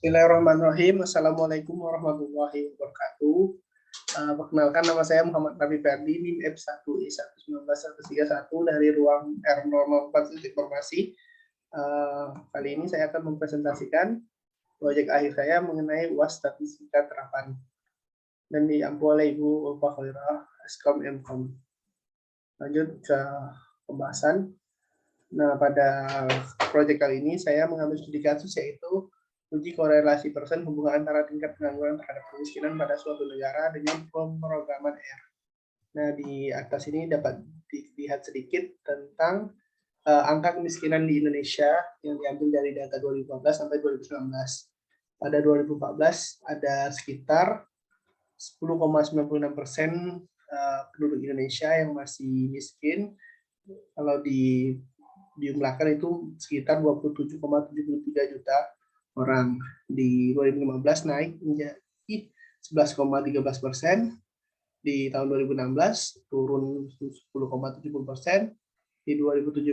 Bismillahirrahmanirrahim. Assalamualaikum warahmatullahi wabarakatuh. Perkenalkan, nama saya Muhammad Nabi Ferdi, NIM F1I11931 dari ruang R04 Informasi. Kali ini saya akan mempresentasikan proyek akhir saya mengenai UAS Statistika Terapan dan diampu oleh Ibu Ulfa Khairah, Askom Mkom. Lanjut ke pembahasan. Nah, pada proyek kali ini saya mengambil studi kasus yaitu uji korelasi persen hubungan antara tingkat pengangguran terhadap kemiskinan pada suatu negara dengan pemrograman R. Nah, di atas ini dapat dilihat sedikit tentang angka kemiskinan di Indonesia yang diambil dari data 2014 sampai 2019. Pada 2014 ada sekitar 10,96% penduduk Indonesia yang masih miskin. Kalau dijumlahkan itu sekitar 27,73 juta orang. Di 2015 naik menjadi 11,13%, di tahun 2016 turun 10,70%, di 2017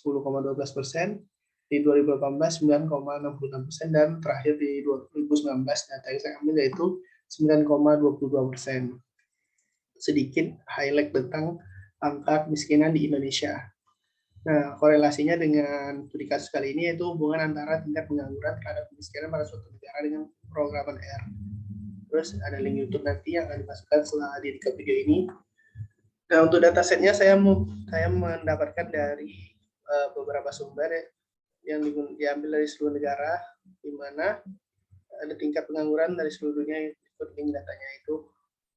10,12%, di 2018 9,66%, dan terakhir di 2019 data yang saya ambil yaitu 9,22%. Sedikit highlight tentang angka kemiskinan di Indonesia. Nah, korelasinya dengan studi kasus kali ini yaitu hubungan antara tingkat pengangguran terhadap kemiskinan pada suatu negara dengan programan R. Terus ada link YouTube nanti yang akan dimasukkan setelah di video ini. Nah, untuk datasetnya saya mendapatkan dari beberapa sumber yang diambil dari seluruh negara, di mana ada tingkat pengangguran dari seluruh dunia. Ikut link datanya itu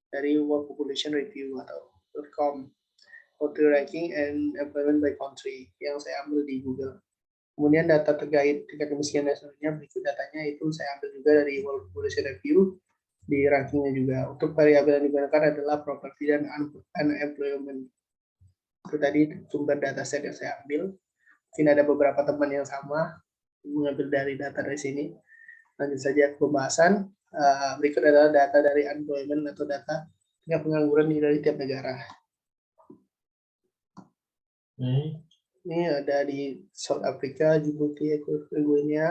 dari World Population Review atau .com. Country ranking and employment by country yang saya ambil di Google. Kemudian data terkait tingkat kemiskinan nasionalnya, berikut datanya itu saya ambil juga dari World Population Review di rankingnya juga. Untuk variabel yang digunakan adalah property dan unemployment. Itu tadi sumber dataset yang saya ambil. Mungkin ada beberapa teman yang sama mengambil dari data dari sini. Lanjut saja ke pembahasan. Berikut adalah data dari unemployment atau data tingkat pengangguran dari tiap negara. Ini ada di South Africa, Djibouti, Guinea,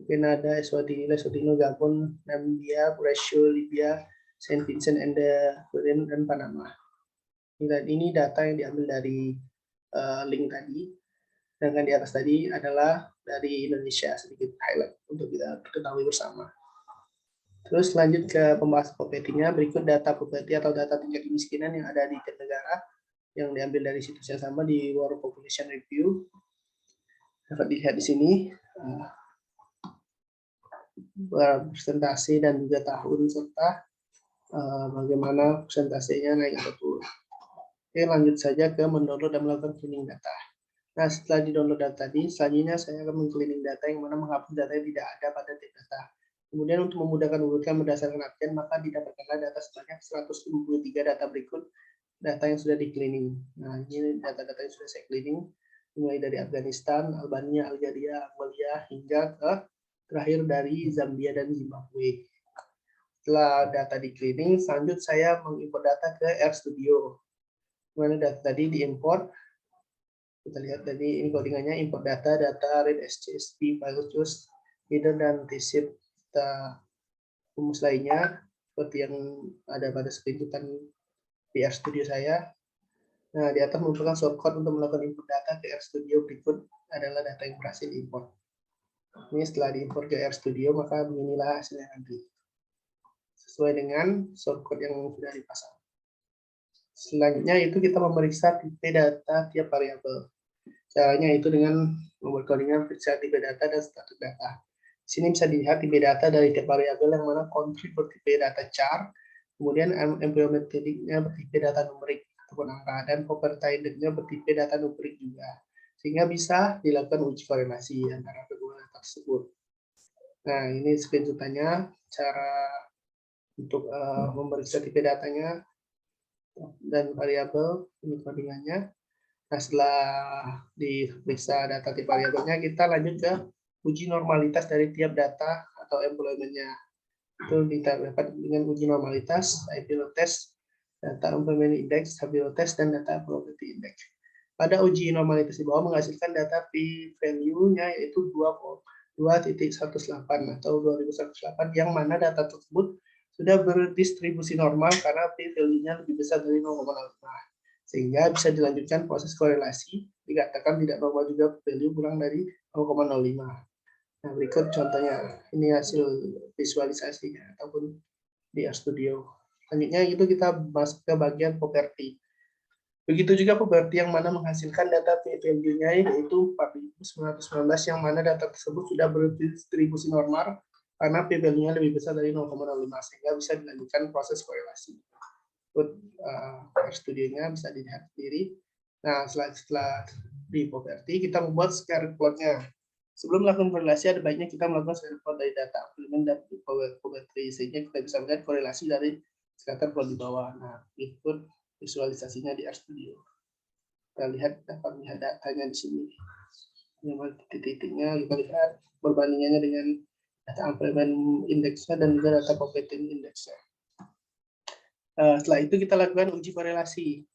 Canada, Eswatini, Gabon, Namibia, Mauritius, Libya, Saint Vincent and the Grenadines, dan Panama. Ini data yang diambil dari link tadi. Dan di atas tadi adalah dari Indonesia, sedikit highlight untuk kita ketahui bersama. Terus lanjut ke pembahasan poverty-nya. Berikut data poverty atau data tingkat kemiskinan yang ada di tiap negara yang diambil dari situs yang sama di World Population Review. Dapat dilihat di sini presentasi dan juga tahun serta bagaimana presentasenya naik atau turun. Oke, lanjut saja ke mendownload dan melakukan cleaning data. Nah, setelah di-download data tadi, selanjutnya saya akan meng-cleaning data yang mana menghapus data yang tidak ada pada tiap data. Kemudian untuk memudahkan urutkan berdasarkan absen, maka didapatkanlah data sebanyak 173 data berikut data yang sudah di-cleaning. Nah, ini data-data yang sudah saya cleaning, mulai dari Afghanistan, Albania, Algeria, Mongolia, hingga ke terakhir dari Zambia dan Zimbabwe. Setelah data di-cleaning, selanjutnya saya mengimport data ke RStudio. Mana data tadi diimport, kita lihat tadi ini codingannya import data read SCSV, file choose, header, dan tsip. Kita rumus lainnya, seperti yang ada pada screenshotan di RStudio saya. Nah, di atas merupakan shortcut untuk melakukan input data ke RStudio. Berikut adalah data yang berhasil diimport. Ini setelah diimport ke RStudio, maka beginilah hasilnya nanti. Sesuai dengan shortcut yang sudah dipasang. Selanjutnya itu kita memeriksa tipe data tiap variabel. Caranya itu dengan membuat codingan periksa tipe data dan status data. Di sini bisa dilihat tipe data dari tiap variabel yang mana country bertipe data char, kemudian employment type-nya bertipe data numerik ataupun angka, dan poverty type-nya bertipe data numerik juga. Sehingga bisa dilakukan uji korelasi antara kedua data tersebut. Nah, ini screenshotannya cara untuk memeriksa tipe datanya dan variabel, ini codingannya. Nah, setelah diperiksa data tipe variabelnya, kita lanjut ke uji normalitas dari tiap data atau employment-nya. Itu dapat dengan uji normalitas, Apilo test, data employment index, Apilo test, dan data probability index. Pada uji normalitas di bawah menghasilkan data p-value-nya yaitu 2.18 atau 2108 yang mana data tersebut sudah berdistribusi normal karena p-value-nya lebih besar dari 0,05. Sehingga bisa dilanjutkan proses korelasi, dikatakan tidak normal juga value kurang dari 0,05. Nah, berikut contohnya. Ini hasil visualisasinya ataupun di RStudio. Selanjutnya itu kita masuk ke bagian properti. Begitu juga properti yang mana menghasilkan data p-value-nya yaitu 4919 yang mana data tersebut sudah berdistribusi normal karena p-value-nya lebih besar dari 0,05 sehingga bisa dilanjutkan proses korelasi. RStudio-nya bisa dilihat sendiri. Nah, setelah di properti kita membuat scatter plot-nya. Sebelum melakukan korelasi, ada baiknya kita melakukan scatter plot dari data elemen dan properti sehingga kita bisa melihat korelasi dari scatter plot di bawah. Nah, ikut visualisasinya di RStudio. Kita lihat dapat melihat datanya di sini. Yang titik-titiknya kita lihat perbandingannya dengan data amplement indeksnya dan juga data property indeksnya. Setelah itu kita lakukan uji korelasi.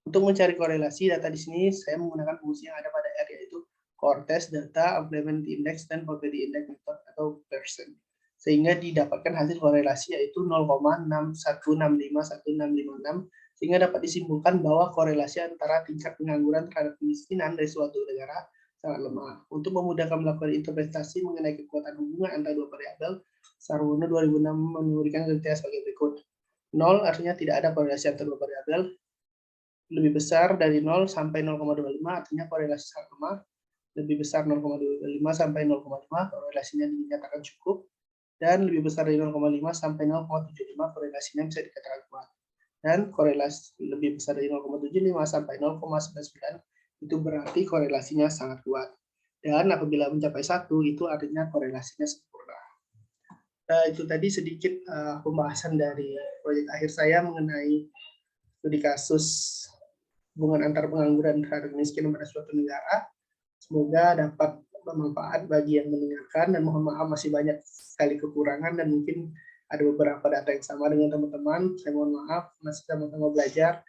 Untuk mencari korelasi data di sini saya menggunakan fungsi yang ada pada R yaitu Cortez Data Amplement Index dan Property Index Method atau percent. Sehingga didapatkan hasil korelasi yaitu 0,6165156 sehingga dapat disimpulkan bahwa korelasi antara tingkat pengangguran terhadap kemiskinan dari suatu negara sangat lemah. Untuk memudahkan melakukan interpretasi mengenai kekuatan hubungan antara dua variabel, Sarwono 2006 memberikan kriteria sebagai berikut. 0 artinya tidak ada korelasi antara dua variabel. Lebih besar dari 0 sampai 0,25 artinya korelasi sangat lemah. Lebih besar 0,25 sampai 0,5 korelasinya dinyatakan cukup. Dan lebih besar dari 0,5 sampai 0,75 korelasinya bisa dikatakan kuat. Dan korelasi lebih besar dari 0,75 sampai 0,99 itu berarti korelasinya sangat kuat. Dan apabila mencapai 1 itu artinya korelasinya sempurna. Itu tadi sedikit pembahasan dari proyek akhir saya mengenai studi kasus hubungan antar pengangguran terhadap kemiskinan pada suatu negara. Semoga dapat bermanfaat bagi yang mendengarkan dan mohon maaf masih banyak sekali kekurangan dan mungkin ada beberapa data yang sama dengan teman-teman. Saya mohon maaf, masih sama-sama belajar.